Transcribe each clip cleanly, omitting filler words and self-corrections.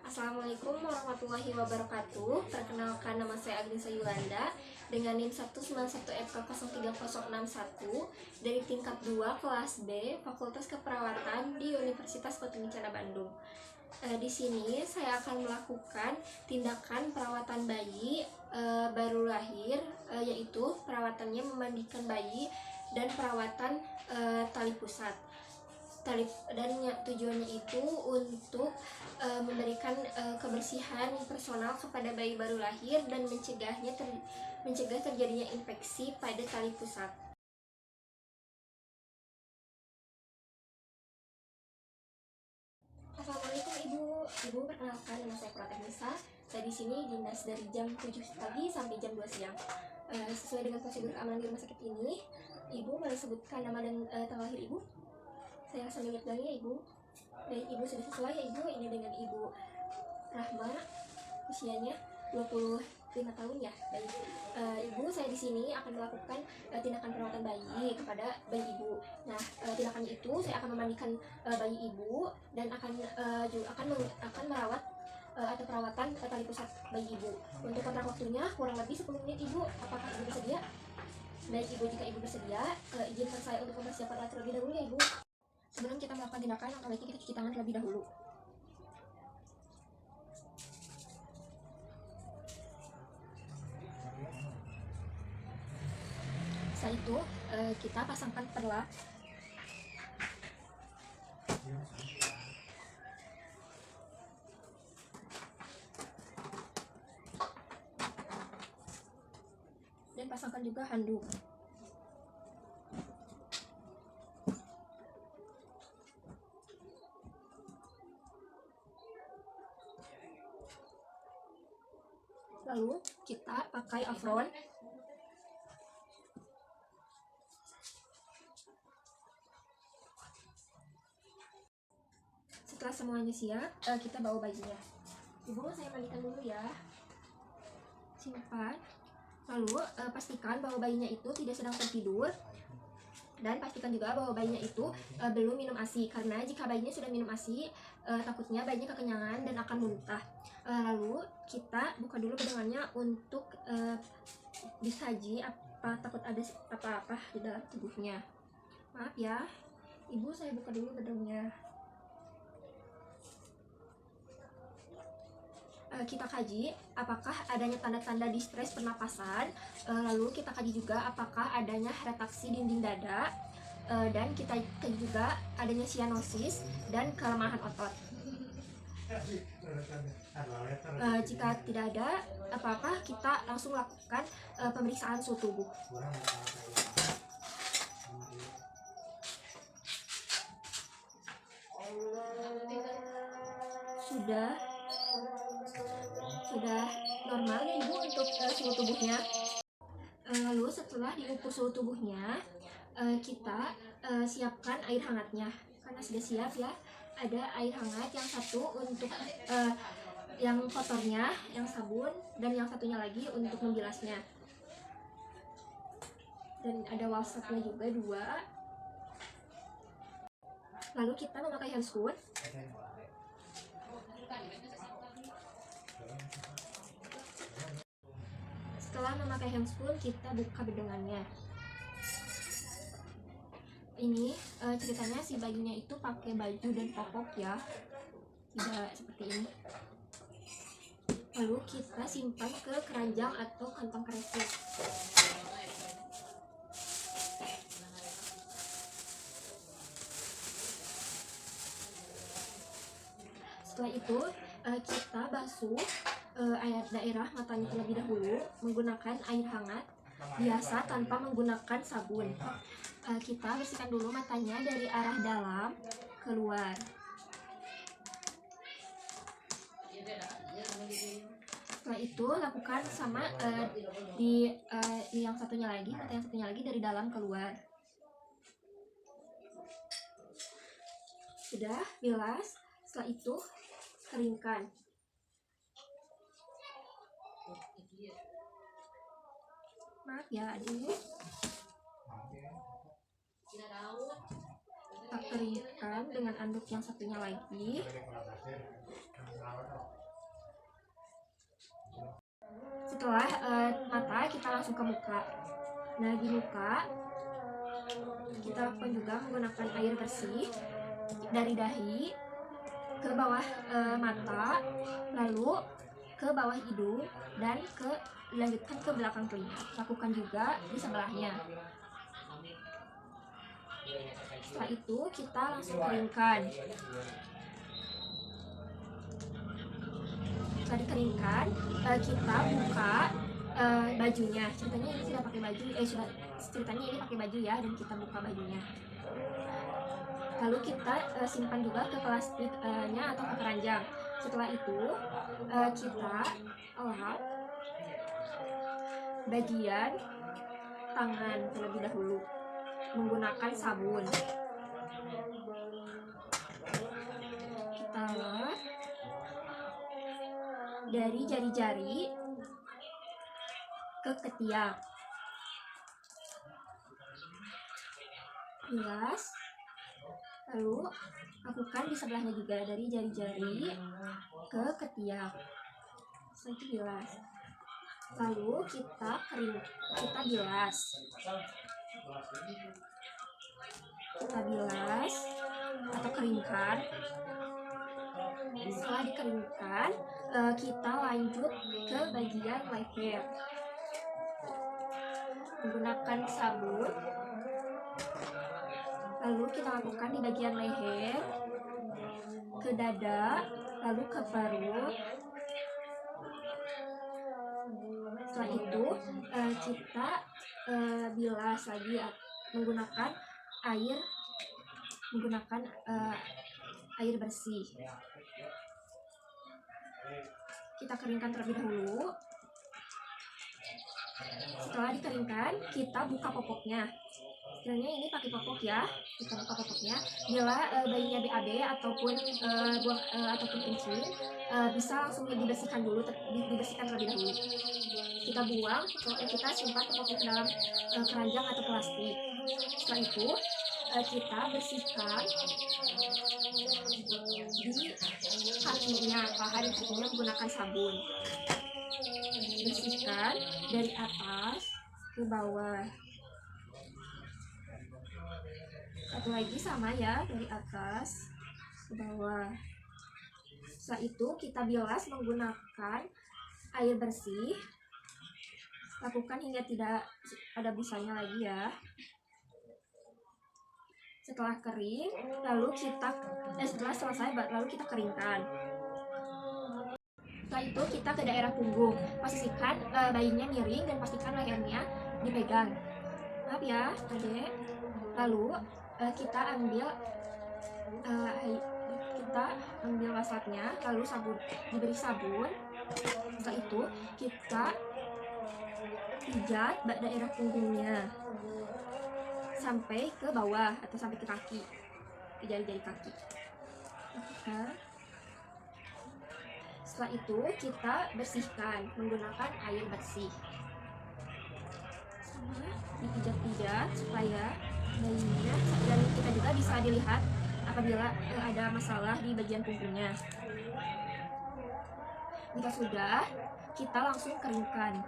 Assalamualaikum warahmatullahi wabarakatuh. Perkenalkan, nama saya Agnes Yulanda dengan NIM 191FK03061 dari tingkat 2 kelas B Fakultas Keperawatan di Universitas Batu Kencana Bandung. Di sini saya akan melakukan tindakan perawatan bayi baru lahir, yaitu perawatannya memandikan bayi dan perawatan tali pusat. Dan tujuannya itu untuk memberikan kebersihan personal kepada bayi baru lahir dan mencegah terjadinya infeksi pada tali pusat. Assalamualaikum Ibu, perkenalkan, nama saya Pratenisa. Saya di sini dinas dari jam 7 pagi sampai jam 2 siang. Sesuai dengan prosedur keamanan di rumah sakit ini, Ibu boleh sebutkan nama dan tanggal lahir Ibu? Saya sambil lihat dari ya Ibu. Baik, Ibu sudah sesuai ya Ibu. Ini dengan Ibu Rahma, usianya 25 tahun ya. Baik, Ibu, saya di sini akan melakukan tindakan perawatan bayi kepada bayi Ibu. Nah, tindakannya itu saya akan memandikan bayi Ibu dan akan merawat atau perawatan tali pusat bayi Ibu. Untuk kontrak waktunya kurang lebih 10 menit Ibu. Apakah Ibu bersedia? Baik Ibu, jika Ibu bersedia, izinkan saya untuk mempersiapkan alat terlebih dahulu ya Ibu. Sebelum kita melakukan tindakan, langkah baiknya kita cuci tangan terlebih dahulu. Setelah itu, kita pasangkan perlak. Dan pasangkan juga handuk. Lalu kita pakai apron. Setelah semuanya siap, kita bawa bayinya. Ibu, saya mandikan dulu ya. Simpan. Lalu pastikan bahwa bayinya itu tidak sedang tertidur. Dan pastikan juga bahwa bayinya itu belum minum ASI, karena jika bayinya sudah minum ASI, takutnya bayinya kekenyangan dan akan muntah. Lalu kita buka dulu bedengannya untuk dikaji takut ada apa-apa di dalam tubuhnya. Maaf ya, Ibu, saya buka dulu bedengnya. Kita kaji apakah adanya tanda-tanda distres pernapasan, lalu kita kaji juga apakah adanya retraksi dinding dada, dan kita kaji juga adanya sianosis dan kelemahan otot. Jika tidak ada apa-apa, kita langsung lakukan pemeriksaan suhu tubuh. Sudah normal ya Ibu untuk suhu tubuhnya. Lalu setelah diukur suhu tubuhnya, kita siapkan air hangatnya. Karena sudah siap ya, ada air hangat yang satu untuk yang kotornya, yang sabun, dan yang satunya lagi untuk membilasnya. Dan ada wastafnya juga 2. Lalu kita memakai handscoon. Setelah memakai handscoon, kita buka bedengannya. Ini ceritanya si bayinya itu pakai baju dan popok ya, tidak seperti ini. Lalu kita simpan ke keranjang atau kantong kresek. Setelah itu kita basuh daerah matanya terlebih dahulu menggunakan air hangat biasa tanpa menggunakan sabun. Kita bersihkan dulu matanya dari arah dalam keluar. Setelah itu lakukan sama di yang satunya lagi, mata yang satunya lagi dari dalam keluar. Sudah, bilas. Setelah itu keringkan. Maaf ya adik. kita keringkan dengan anduk yang satunya lagi. Setelah mata, kita langsung ke muka. Nah, di muka kita lakukan juga menggunakan air bersih dari dahi ke bawah mata, lalu ke bawah hidung, dan dilanjutkan ke belakang telinga. Lakukan juga di sebelahnya. Setelah itu kita langsung keringkan. Setelah dikeringkan, kita buka bajunya. Ceritanya ini sudah pakai baju, ceritanya ini pakai baju ya, dan kita buka bajunya. Lalu kita simpan juga ke plastiknya atau ke keranjang. Setelah itu kita lap bagian tangan terlebih dahulu menggunakan sabun. Kita lap dari jari-jari ke ketiak. Bilas. Lalu lakukan di sebelahnya juga dari jari-jari ke ketiak. Setelah itu bilas. Lalu kita bilas. Kita bilas atau keringkan. Setelah dikeringkan, kita lanjut ke bagian leher menggunakan sabun. Lalu kita lakukan di bagian leher, ke dada, lalu ke perut. Setelah itu kita bilas lagi menggunakan air bersih. Kita keringkan terlebih dahulu. Setelah dikeringkan, kita buka popoknya. Sebenarnya ini pakai popok ya, kita buka popoknya. Bila bayinya BAB ataupun ataupun kencing, bisa langsung dibersihkan dulu, dibersihkan terlebih dahulu. Kita buang, kita simpan popoknya ke dalam keranjang atau plastik. Setelah itu kita bersihkan di kakinya, paha dan kakinya menggunakan sabun. Bersihkan dari atas ke bawah. Satu lagi sama ya, dari atas ke bawah. Setelah itu kita bilas menggunakan air bersih. Lakukan hingga tidak ada busanya lagi ya. Setelah kering, lalu setelah selesai lalu kita keringkan. Setelah itu kita ke daerah punggung. Pastikan bayinya miring dan pastikan lehernya dipegang. Maaf ya, Adek. Lalu kita ambil wastatnya, lalu diberi sabun. Setelah itu kita pijat daerah punggungnya sampai ke bawah atau sampai ke kaki, ke jari-jari kaki. Setelah itu kita bersihkan menggunakan air bersih. Sama dipijat-pijat supaya bayinya, dan kita juga bisa dilihat apabila ada masalah di bagian punggungnya. Jika sudah, kita langsung keringkan.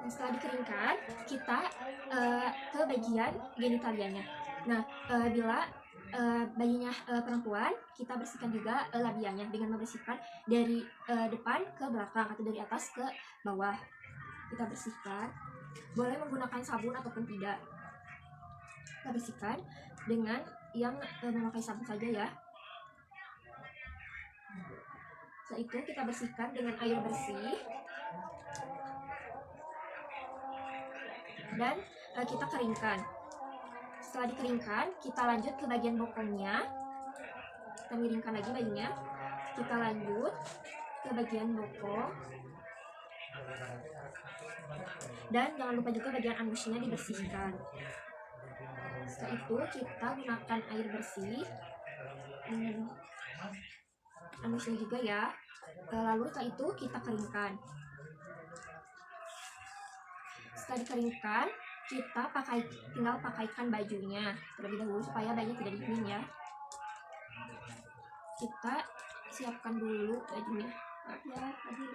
Setelah dikeringkan, kita ke bagian genitalianya. Nah, bila bayinya perempuan, kita bersihkan juga labianya dengan membersihkan dari depan ke belakang atau dari atas ke bawah. Kita bersihkan, boleh menggunakan sabun ataupun tidak. Kita bersihkan dengan yang memakai sabun saja ya. Setelah itu kita bersihkan dengan air bersih dan kita keringkan. Setelah dikeringkan, kita lanjut ke bagian bokongnya. Kita miringkan lagi bayinya. Kita lanjut ke bagian bokong. Dan jangan lupa juga bagian anusnya dibersihkan. Setelah itu kita gunakan air bersih, anusnya juga ya. Lalu setelah itu kita keringkan. Setelah dikeringkan, kita tinggal pakaikan bajunya terlebih dahulu supaya bajunya tidak dingin ya. Kita siapkan dulu bajunya. Maaf ya tadi.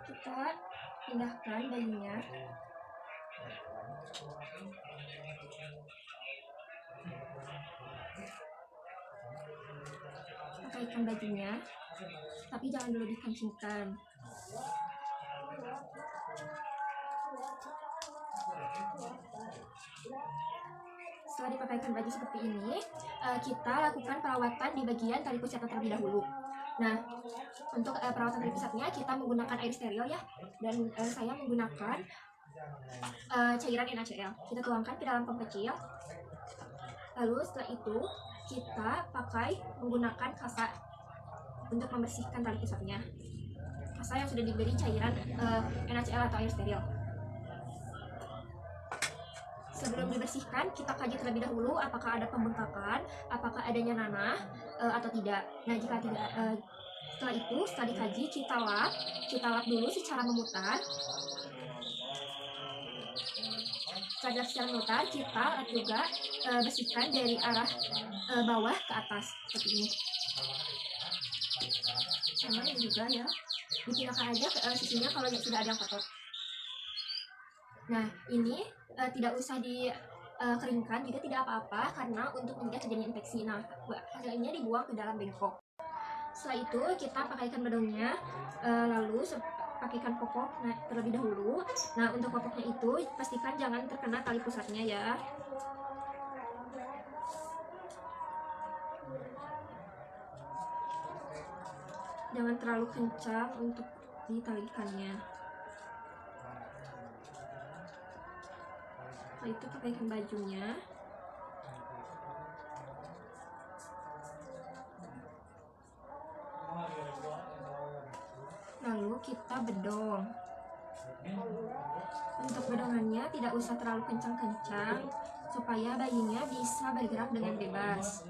Kita pindahkan bajunya. Pakaikan bajunya, tapi jangan dulu dikencingkan. Setelah dipakaikan baju seperti ini, kita lakukan perawatan di bagian tali pusatnya terlebih dahulu. Nah, untuk perawatan tali pusatnya kita menggunakan air steril ya, dan saya menggunakan cairan NaCl. Kita tuangkan ke dalam pom kecil. Lalu setelah itu kita pakai menggunakan kasa untuk membersihkan tali pusatnya. Kasa yang sudah diberi cairan NaCl atau air steril. Sebelum dibersihkan, kita kaji terlebih dahulu apakah ada pembengkakan, apakah adanya nanah atau tidak. Nah, jika tidak, setelah dikaji, kita lap dulu secara memutar. Setelah secara memutar, kita lap juga bersihkan dari arah bawah ke atas seperti ini. Sama ini juga ya, dipindahkan aja sisinya kalau sudah ada yang kotor. Nah, ini tidak usah dikeringkan juga tidak apa-apa karena untuk mencegah terjadinya infeksi. Nah, hasilnya dibuang ke dalam bengkok. Setelah itu kita pakaikan bedongnya, lalu pakaikan popok terlebih dahulu. Nah, untuk popoknya itu pastikan jangan terkena tali pusatnya ya. Jangan terlalu kencang untuk ditalikannya. Setelah itu pakaikan bajunya. Lalu kita bedong. Untuk bedongannya tidak usah terlalu kencang-kencang supaya bayinya bisa bergerak dengan bebas.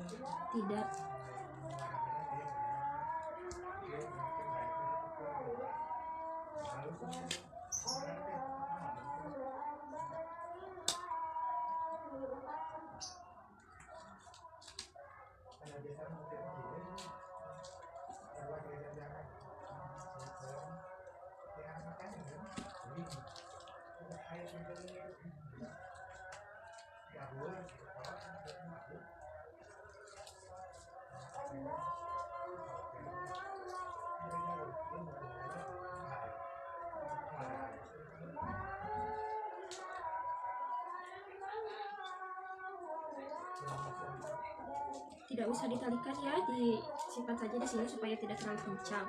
Tidak usah ditalikan ya, disimpan saja di sini supaya tidak terlalu kencang.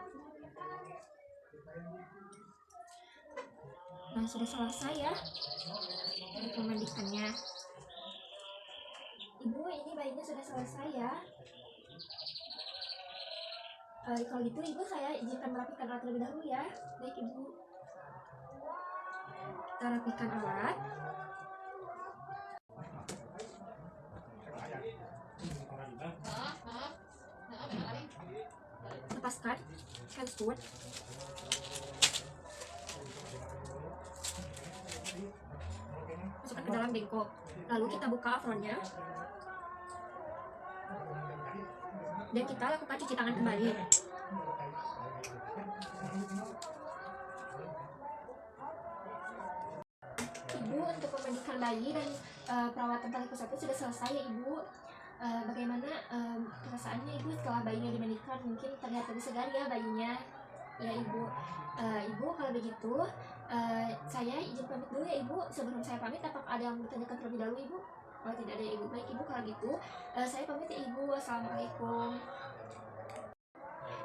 Nah, sudah selesai ya untuk memandikannya. Ibu, ini bayinya sudah selesai ya. Kalau gitu ibu, saya izinkan merapikan alat terlebih dahulu ya. Baik ibu, kita rapikan alat. Lepaskan handscoot. Masukkan ke dalam bengkok. Lalu kita buka apronnya. Dan kita lakukan cuci tangan kembali. Ibu, untuk memandikan bayi dan perawatan tali pusat sudah selesai ya ibu. Bagaimana perasaannya ibu setelah bayinya dimandikan? Mungkin terlihat lebih segar ya bayinya ya ibu. Ibu, kalau begitu saya izin pamit dulu ya ibu. Sebelum saya pamit, apakah ada yang bertanyakan terlebih dahulu ibu? Kalau tidak ada ya ibu, baik ibu, kalau gitu saya pamit ya ibu. Wassalamualaikum.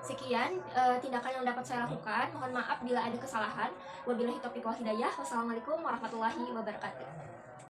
Sekian tindakan yang dapat saya lakukan. Mohon maaf bila ada kesalahan. Wabillahi taufiq wal hidayah. Wassalamualaikum warahmatullahi wabarakatuh.